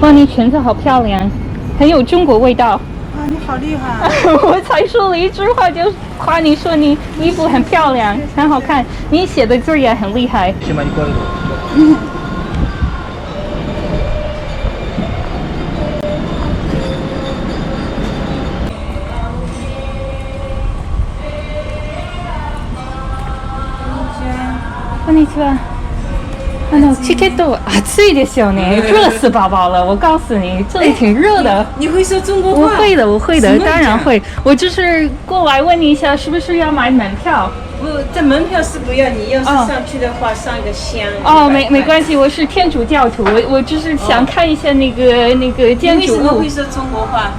哇，你裙子好漂亮，很有中国味道。啊，你好厉害！我才说了一句话就夸你说你衣服很漂亮，很好看，你写的字也很厉害。こんにちは。チケット暑いですよね，热死宝宝了。我告诉你，这里挺热的。你会说中国话？我会的，我会的，当然会。我就是过来问你一下，是不是要买门票？不，这门票是不要，你要是上去的话，上一个香。哦，没关系，我是天主教徒，我就是想看一下那个建筑物。为什么会说中国话？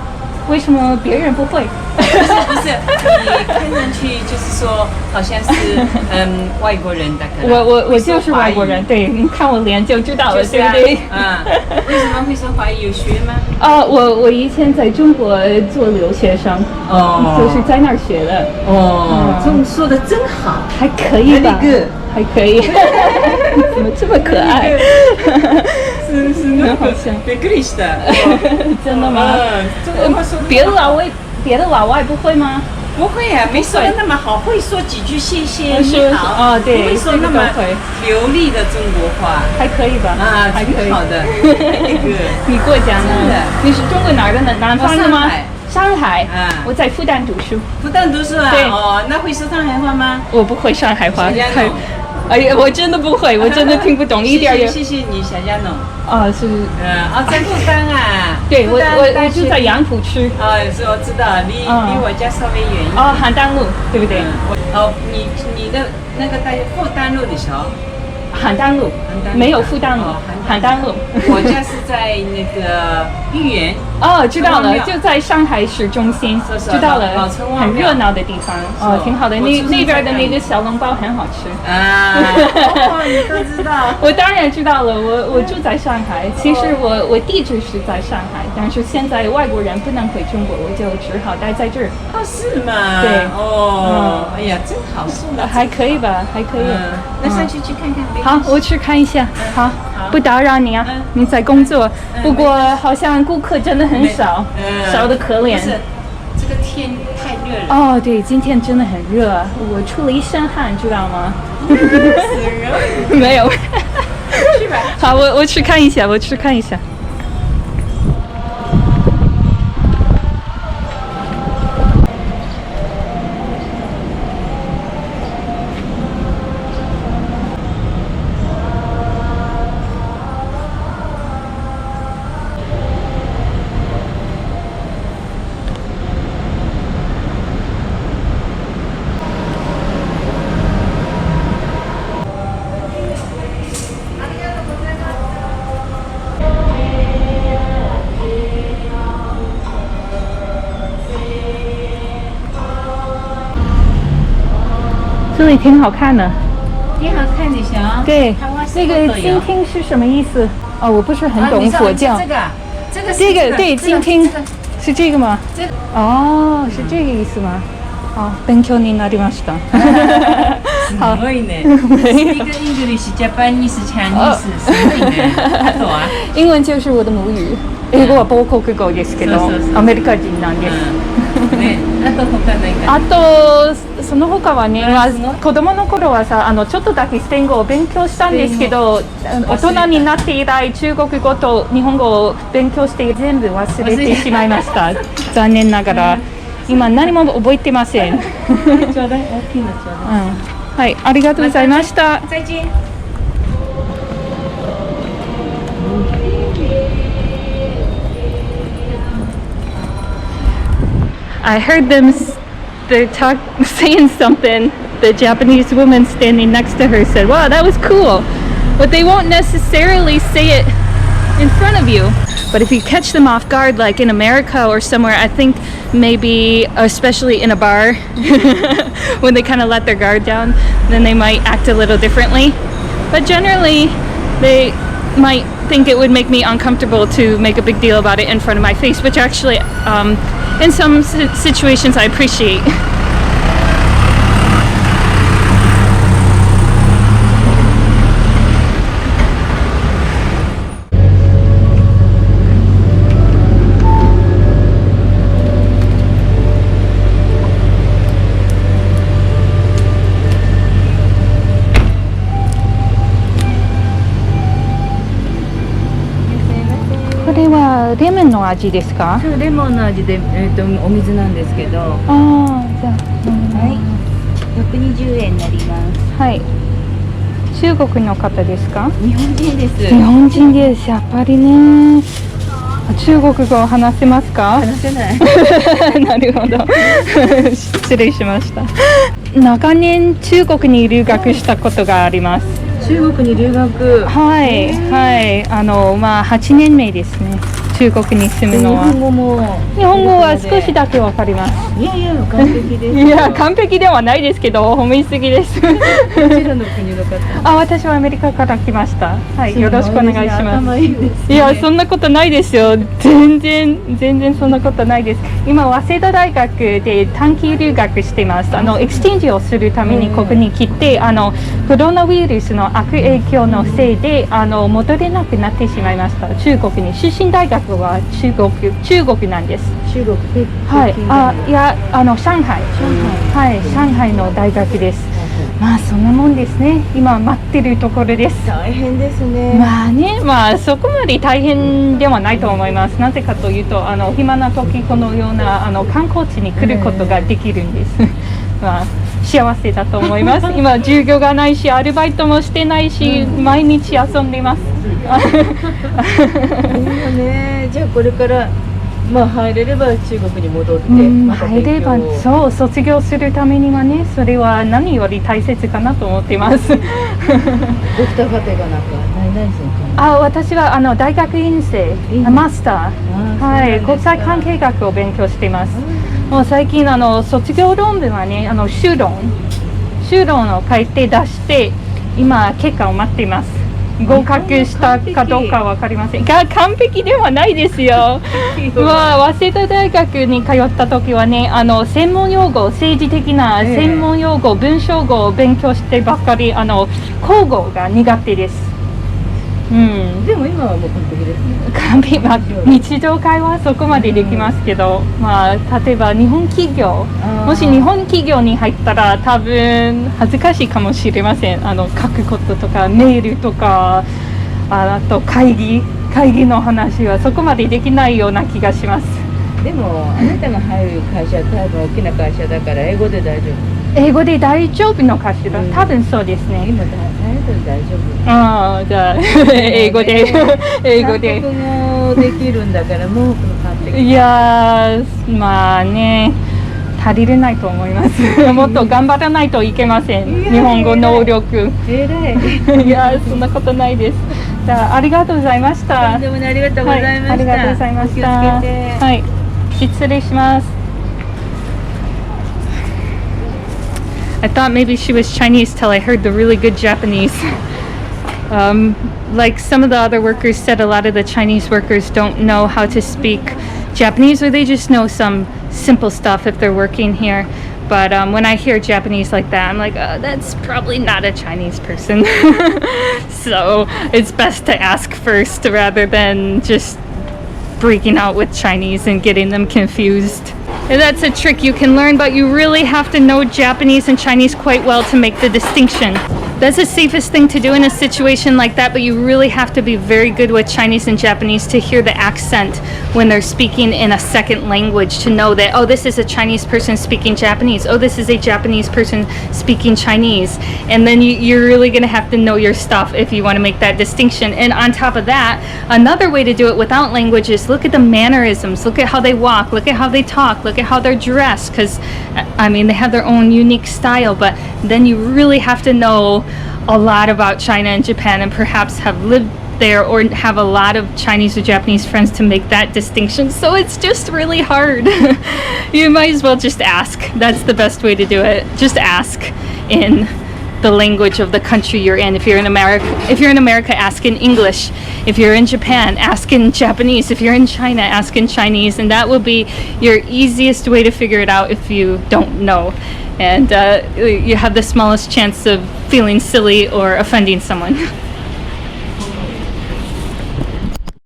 为什么别人不会？不是，你看上去就是说好像是外国人的。我就是外国人，对，你看我脸就知道了，对不对？啊，为什么会说华语？有学吗？我以前在中国做留学生，就是在那儿学的。中文说的真好，还可以吧？还可以。怎么这么可爱？是那好像びっくりした。真的吗？别的老外不会吗？不会啊，没说的那么好，会说几句谢谢你好。对，不会说那么流利的中国话。还可以吧？还可以。好的。你过奖了。你是中国哪儿的？南方的吗？上海。我在复旦读书。复旦读书啊？对。那会说上海话吗？我不会上海话。哎呀，我真的不会，我真的听不懂一点也。谢谢你，小家弄。是。在复旦啊。对，我住在杨浦区。是我知道，离我家稍微远一点。邯郸路，对不对？你的那个在复旦路的时候。邯郸路，没有复旦路，邯郸路。我家是在那个豫园。知道了，就在上海市中心。知道了，很热闹的地方。挺好的。那边的那个小笼包很好吃。你都知道。我当然知道了，我住在上海。其实我地址是在上海，但是现在外国人不能回中国，我就只好待在这儿。是吗？对。哎呀，真好受了。还可以吧，还可以。那上去看看。好，我去看一下。好，不打扰你啊，你在工作。不过好像顾客真的很少，少得可怜。这个天太热了。对，今天真的很热，我出了一身汗，知道吗？没有。去吧。好，我去看一下，这里挺好看的。挺好看的，小。对，那个经厅是什么意思？我不是很懂佛教。这个对，经厅是这个吗？是这个意思吗？勉強になりました。すごいね。Speak English, Japanese, Chinese， すごいね。あとは？英文就是我的母语。英語は母国語ですけど、アメリカ人なんです。あとその他はね、子供の頃はさ、ちょっとだけスペイン語を勉強したんですけど、大人になって以来中国語と日本語を勉強して全部忘れてしまいました。残念ながら今何も覚えてません。ちょうだい、大きいのちょうだい。はい、ありがとうございました。再见。I heard them saying something. The Japanese woman standing next to her said, "Wow, that was cool." But they won't necessarily say it in front of you. But if you catch them off guard, like in America or somewhere, I think maybe, especially in a bar, when they kind of let their guard down, then they might act a little differently. But generally, they might think it would make me uncomfortable to make a big deal about it in front of my face, which actually, in some situations, I appreciate. はレモンの味ですか？そうレモンの味で、お水なんですけど、はああ、じゃあ、い、120円になります。はい。中国の方ですか？日本人です。日本人です。やっぱりね。中国語を話せますか？話せない。なるほど。失礼しました。長年中国に留学したことがあります。中国に留学。はい、はい。8年目ですね。中国に住むのは。日本語も。日本語は少しだけわかります。いやいや、完璧です。いや、完璧ではないですけど、褒めすぎです。どちらの国の方？私はアメリカから来ました。はい、よろしくお願いします。頭いいですね。いや、そんなことないですよ。全然そんなことないです。今、早稲田大学で短期留学しています。エクスチェンジをするためにここに来て、コロナウイルスの悪影響のせいで、戻れなくなってしまいました。中国に。出身大学は中国なんです。中国。はい。上海。はい、上海の大学です。まあそんなもんですね。今待ってるところです。大変ですね。そこまで大変ではないと思います。なぜかというと、暇な時このような観光地に来ることができるんです。幸せだと思います。今授業がないし、アルバイトもしてないし、毎日遊んでます。ね、じゃあこれから入れれば中国に戻って、入ればそう卒業するためにはね、それは何より大切かなと思っています。ドクター課程が何するの？私は大学院生、マスター、はい、国際関係学を勉強しています。もう最近卒業論文はね、修論を書いて出して、今結果を待っています。合格したかどうかわかりませんが、完璧ではないですよ。早稲田大学に通った時はね、専門用語、政治的な専門用語、文章語を勉強してばっかり、口語が苦手です。でも今はもう完璧ですね。完璧、日常会話はそこまでできますけど、例えば日本企業、もし日本企業に入ったら多分恥ずかしいかもしれません。書くこととかメールとか、あと会議の話はそこまでできないような気がします。でもあなたが入る会社は多分大きな会社だから英語で大丈夫。英語で大丈夫のかしら？多分そうですね。今大丈夫。じゃあ英語で韓国語できるんだからもう完璧。いや足りれないと思います。もっと頑張らないといけません。日本語能力。偉い。いやそんなことないです。じゃあありがとうございました。とんでもない、ありがとうございました。ありがとうございました。気をつけて。はい。失礼します。I thought maybe she was Chinese till I heard the really good Japanese. Like some of the other workers said, a lot of the Chinese workers don't know how to speak Japanese, or they just know some simple stuff if they're working here. But when I hear Japanese like that, I'm like, that's probably not a Chinese person. So it's best to ask first rather than just breaking out with Chinese and getting them confused. And that's a trick you can learn, but you really have to know Japanese and Chinese quite well to make the distinction. That's the safest thing to do in a situation like that, but you really have to be very good with Chinese and Japanese to hear the accent when they're speaking in a second language, to know that, oh, this is a Chinese person speaking Japanese. Oh, this is a Japanese person speaking Chinese. And then you're really going to have to know your stuff if you want to make that distinction. And on top of that, another way to do it without language is look at the mannerisms. Look at how they walk. Look at how they talk. Look at how they're dressed. Because, I mean, they have their own unique style, but then you really have to know a lot about China and Japan, and perhaps have lived there or have a lot of Chinese or Japanese friends to make that distinction. So it's just really hard. You might as well just ask. That's the best way to do it. Just ask in the language of the country you're in. If you're in America, ask in English. If you're in Japan, ask in Japanese. If you're in China, ask in Chinese. And that will be your easiest way to figure it out if you don't know. And you have the smallest chance of feeling silly or offending someone.